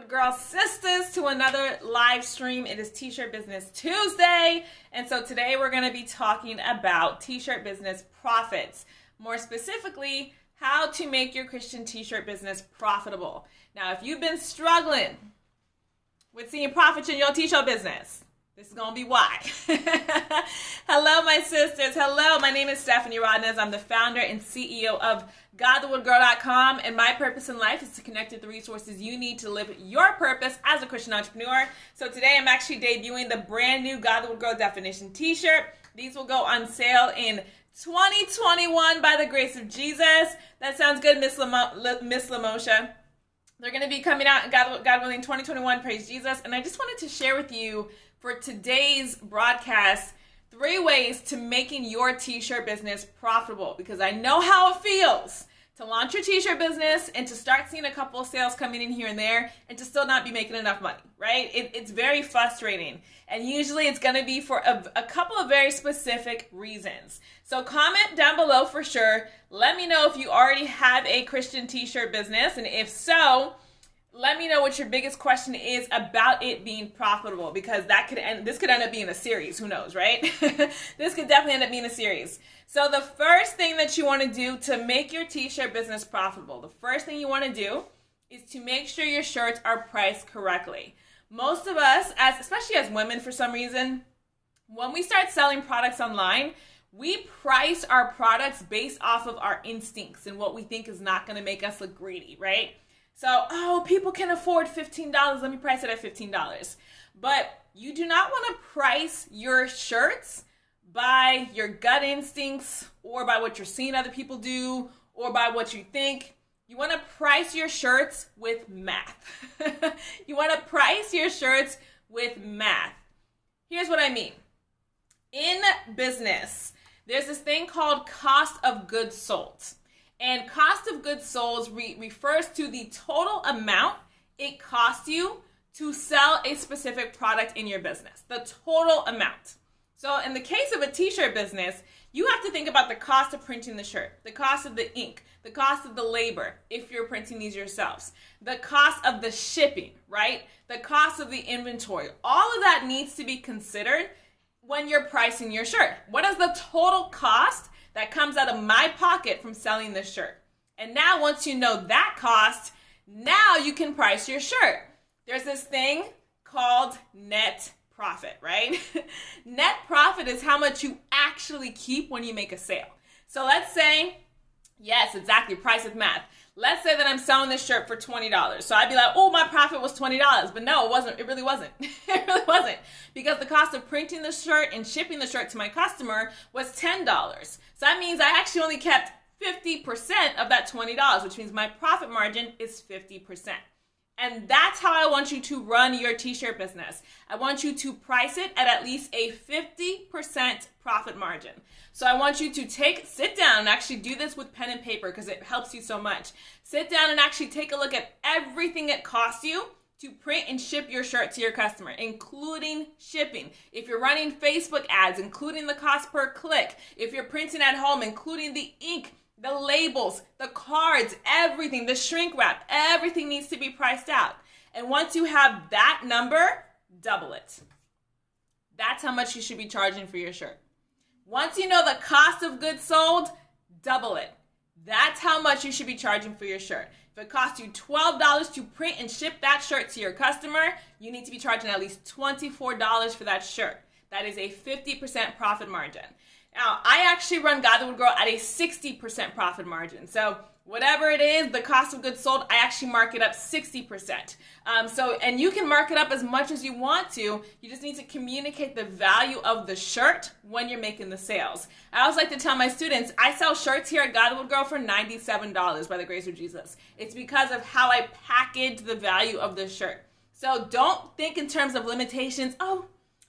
Girl Sisters to another live stream. It is T-Shirt Business Tuesday, and so today we're going to be talking about T-shirt business profits. More specifically, how to make your Christian T-shirt business profitable. Now, if you've been struggling with seeing profits in your T-shirt business, this is going to be why. Hello, my sisters. Hello, my name is Stephanie Rodnez. I'm the founder and CEO of Godlywood, and my purpose in life is to connect with the resources you need to live your purpose as a Christian entrepreneur. So today I'm actually debuting the brand new Godlywood Girl Definition T-shirt. These will go on sale in 2021 by the grace of Jesus. That sounds good, Miss Lamosha. They're going to be coming out, God willing, 2021, praise Jesus. And I just wanted to share with you for today's broadcast 3 ways to making your T-shirt business profitable, because I know how it feels to launch your T-shirt business and to start seeing a couple of sales coming in here and there and to still not be making enough money, right? It's very frustrating. And usually it's going to be for a couple of very specific reasons. So comment down below for sure. Let me know if you already have a Christian T-shirt business. And if so, let me know what your biggest question is about it being profitable, because this could end up being a series. Who knows, right? This could definitely end up being a series. So the first thing that you want to do to make your T-shirt business profitable, the first thing you want to do is to make sure your shirts are priced correctly. Most of us, especially as women for some reason, when we start selling products online, we price our products based off of our instincts and what we think is not going to make us look greedy, right? So, people can afford $15. Let me price it at $15. But you do not want to price your shirts by your gut instincts or by what you're seeing other people do or by what you think. You want to price your shirts with math. You want to price your shirts with math. Here's what I mean. In business, there's this thing called cost of goods sold. And cost of goods sold refers to the total amount it costs you to sell a specific product in your business. The total amount. So in the case of a T-shirt business, you have to think about the cost of printing the shirt, the cost of the ink, the cost of the labor, if you're printing these yourselves, the cost of the shipping, right? The cost of the inventory. All of that needs to be considered when you're pricing your shirt. What is the total cost that comes out of my pocket from selling this shirt? And now once you know that cost, now you can price your shirt. There's this thing called net profit, right? Net profit is how much you actually keep when you make a sale. So let's say, yes, exactly, price with math. Let's say that I'm selling this shirt for $20. So I'd be like, my profit was $20. But no, it wasn't. It really wasn't. It really wasn't. Because the cost of printing the shirt and shipping the shirt to my customer was $10. So that means I actually only kept 50% of that $20, which means my profit margin is 50%. And that's how I want you to run your T-shirt business. I want you to price it at least a 50% profit margin. So I want you to sit down and actually do this with pen and paper because it helps you so much. Sit down and actually take a look at everything it costs you to print and ship your shirt to your customer, including shipping. If you're running Facebook ads, including the cost per click. If you're printing at home, including the ink, the labels, the cards, everything, the shrink wrap, everything needs to be priced out. And once you have that number, double it. That's how much you should be charging for your shirt. Once you know the cost of goods sold, double it. That's how much you should be charging for your shirt. If it costs you $12 to print and ship that shirt to your customer, you need to be charging at least $24 for that shirt. That is a 50% profit margin. Now, I actually run Godlywood Girl at a 60% profit margin. So whatever it is, the cost of goods sold, I actually mark it up 60%. And you can mark it up as much as you want to. You just need to communicate the value of the shirt when you're making the sales. I always like to tell my students, I sell shirts here at Godlywood Girl for $97 by the grace of Jesus. It's because of how I package the value of the shirt. So don't think in terms of limitations.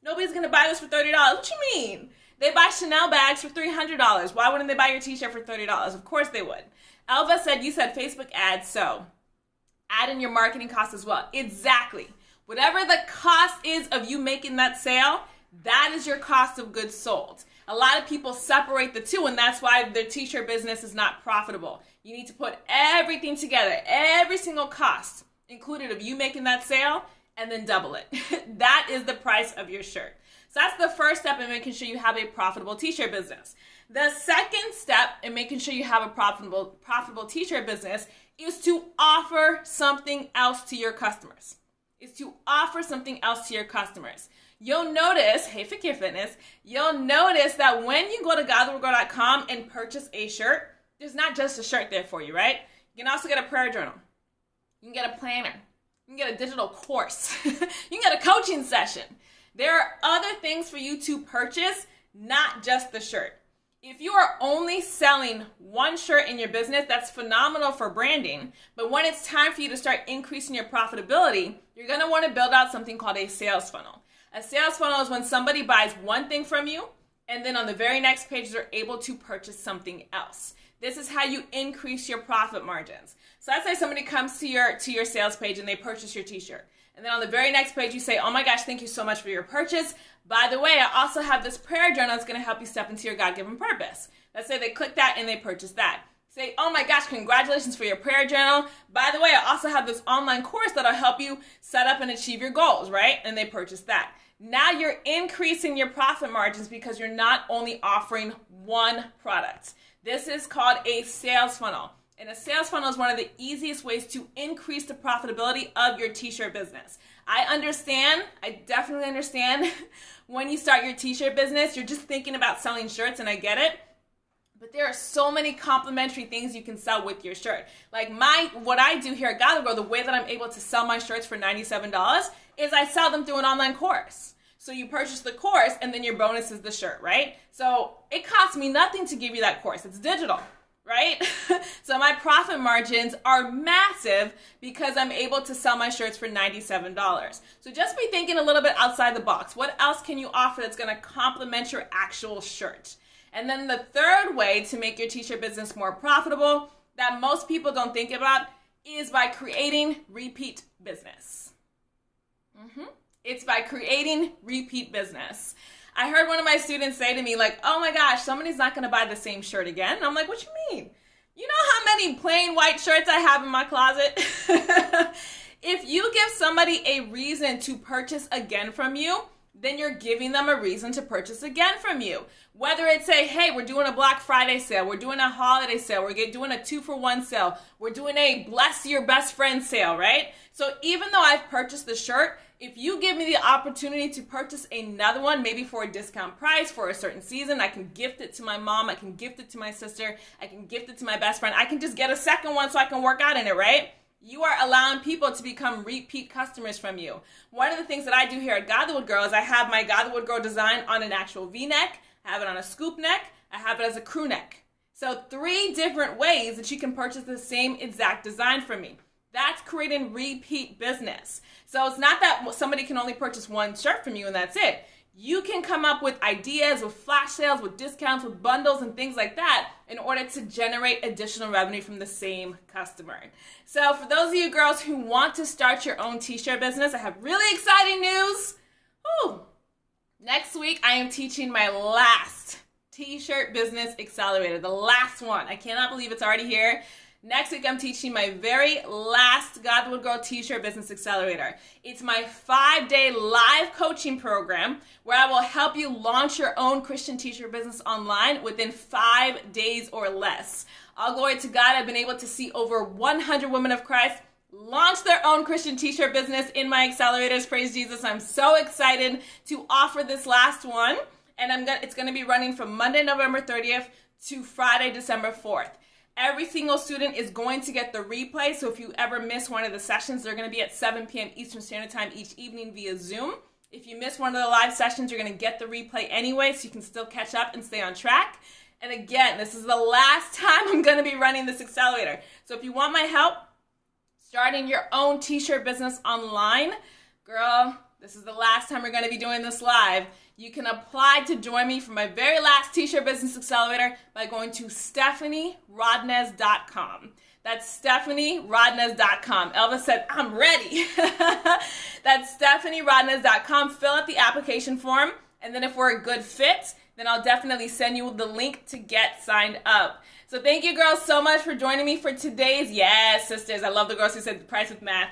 Nobody's going to buy this for $30. What you mean? They buy Chanel bags for $300. Why wouldn't they buy your T-shirt for $30? Of course they would. Elva said, you said Facebook ads, so add in your marketing costs as well. Exactly. Whatever the cost is of you making that sale, that is your cost of goods sold. A lot of people separate the two, and that's why their T-shirt business is not profitable. You need to put everything together, every single cost. included of you making that sale, and then double it. That is the price of your shirt. So that's the first step in making sure you have a profitable t-shirt business. The second step in making sure you have a profitable t-shirt business is to offer something else to your customers. You'll notice, hey Fakir Fitness, you'll notice that when you go to godlywoodgirl.com and purchase a shirt, there's not just a shirt there for you, right? You can also get a prayer journal. You can get a planner. You can get a digital course. You can get a coaching session. There are other things for you to purchase, not just the shirt. If you are only selling one shirt in your business, that's phenomenal for branding. But when it's time for you to start increasing your profitability, you're going to want to build out something called a sales funnel. A sales funnel is when somebody buys one thing from you, and then on the very next page, they're able to purchase something else. This is how you increase your profit margins. So let's say somebody comes to your sales page and they purchase your t-shirt. And then on the very next page, you say, oh my gosh, thank you so much for your purchase. By the way, I also have this prayer journal that's going to help you step into your God-given purpose. Let's say they click that and they purchase that. Say, oh my gosh, congratulations for your prayer journal. By the way, I also have this online course that'll help you set up and achieve your goals, right? And they purchase that. Now you're increasing your profit margins because you're not only offering one product. This is called a sales funnel. And a sales funnel is one of the easiest ways to increase the profitability of your t-shirt business. I definitely understand when you start your t-shirt business, you're just thinking about selling shirts, and I get it. But there are so many complementary things you can sell with your shirt. Like what I do here at Godlywood, the way that I'm able to sell my shirts for $97 is I sell them through an online course. So you purchase the course and then your bonus is the shirt, right? So it costs me nothing to give you that course. It's digital, right? So my profit margins are massive because I'm able to sell my shirts for $97. So just be thinking a little bit outside the box. What else can you offer that's going to complement your actual shirt? And then the third way to make your t-shirt business more profitable that most people don't think about is by creating repeat business. It's by creating repeat business. I heard one of my students say to me, like, oh my gosh, somebody's not going to buy the same shirt again. And I'm like, what you mean? You know how many plain white shirts I have in my closet? If you give somebody a reason to purchase again from you, then you're giving them a reason to purchase again from you. Whether it's say, hey, we're doing a Black Friday sale, we're doing a holiday sale, we're doing a 2-for-1 sale, we're doing a bless your best friend sale, right? So even though I've purchased the shirt, if you give me the opportunity to purchase another one, maybe for a discount price for a certain season, I can gift it to my mom, I can gift it to my sister, I can gift it to my best friend, I can just get a second one so I can work out in it, right? You are allowing people to become repeat customers from you. One of the things that I do here at Godlywood Girl is I have my Godlywood Girl design on an actual V-neck, I have it on a scoop neck, I have it as a crew neck. So 3 different ways that you can purchase the same exact design from me. That's creating repeat business. So it's not that somebody can only purchase one shirt from you and that's it. You can come up with ideas, with flash sales, with discounts, with bundles and things like that in order to generate additional revenue from the same customer. So for those of you girls who want to start your own t-shirt business, I have really exciting news. Next week, I am teaching my last t-shirt business accelerator, the last one. I cannot believe it's already here. Next week, I'm teaching my very last Godlywood Girl t-shirt business accelerator. It's my 5-day live coaching program where I will help you launch your own Christian t-shirt business online within 5 days or less. All glory to God, I've been able to see over 100 women of Christ launch their own Christian t-shirt business in my accelerators. Praise Jesus. I'm so excited to offer this last one. And it's going to be running from Monday, November 30th to Friday, December 4th. Every single student is going to get the replay. So if you ever miss one of the sessions, they're going to be at 7 p.m. Eastern Standard Time each evening via Zoom. If you miss one of the live sessions, you're going to get the replay anyway, so you can still catch up and stay on track. And again, this is the last time I'm going to be running this accelerator. So if you want my help starting your own t-shirt business online, girl, this is the last time we're going to be doing this live. You can apply to join me for my very last t-shirt business accelerator by going to stephanierodnez.com. That's stephanierodnez.com. Elvis said, I'm ready. That's stephanierodnez.com. Fill out the application form, and then if we're a good fit, then I'll definitely send you the link to get signed up. So thank you girls so much for joining me for today's, yes, sisters, I love the girls who said the price with math.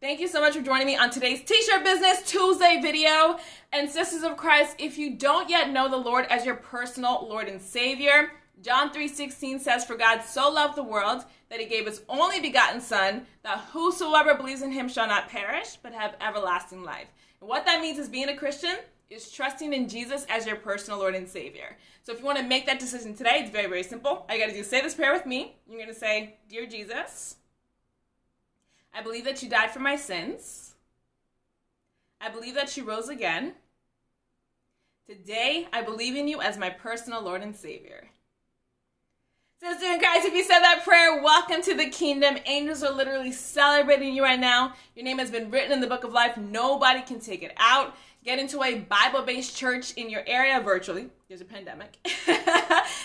Thank you so much for joining me on today's T-shirt Business Tuesday video. And sisters of Christ, if you don't yet know the Lord as your personal Lord and Savior, John 3:16 says, "For God so loved the world that he gave his only begotten Son, that whosoever believes in him shall not perish, but have everlasting life." And what that means is being a Christian is trusting in Jesus as your personal Lord and Savior. So if you want to make that decision today, it's very, very simple. All you got to do is say this prayer with me. You're going to say, "Dear Jesus, I believe that you died for my sins. I believe that you rose again. Today, I believe in you as my personal Lord and Savior." Sister and guys, if you said that prayer, welcome to the kingdom. Angels are literally celebrating you right now. Your name has been written in the book of life. Nobody can take it out. Get into a Bible-based church in your area virtually. There's a pandemic.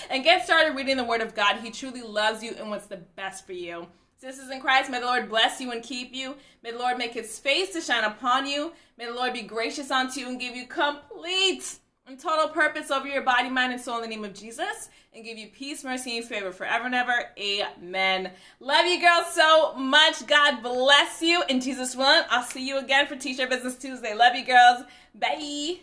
And get started reading the Word of God. He truly loves you and wants the best for you. Sisters in Christ, may the Lord bless you and keep you. May the Lord make his face to shine upon you. May the Lord be gracious unto you and give you complete and total purpose over your body, mind, and soul in the name of Jesus, and give you peace, mercy, and favor forever and ever. Amen. Love you girls so much. God bless you. In Jesus' willing, I'll see you again for T-shirt Business Tuesday. Love you girls. Bye.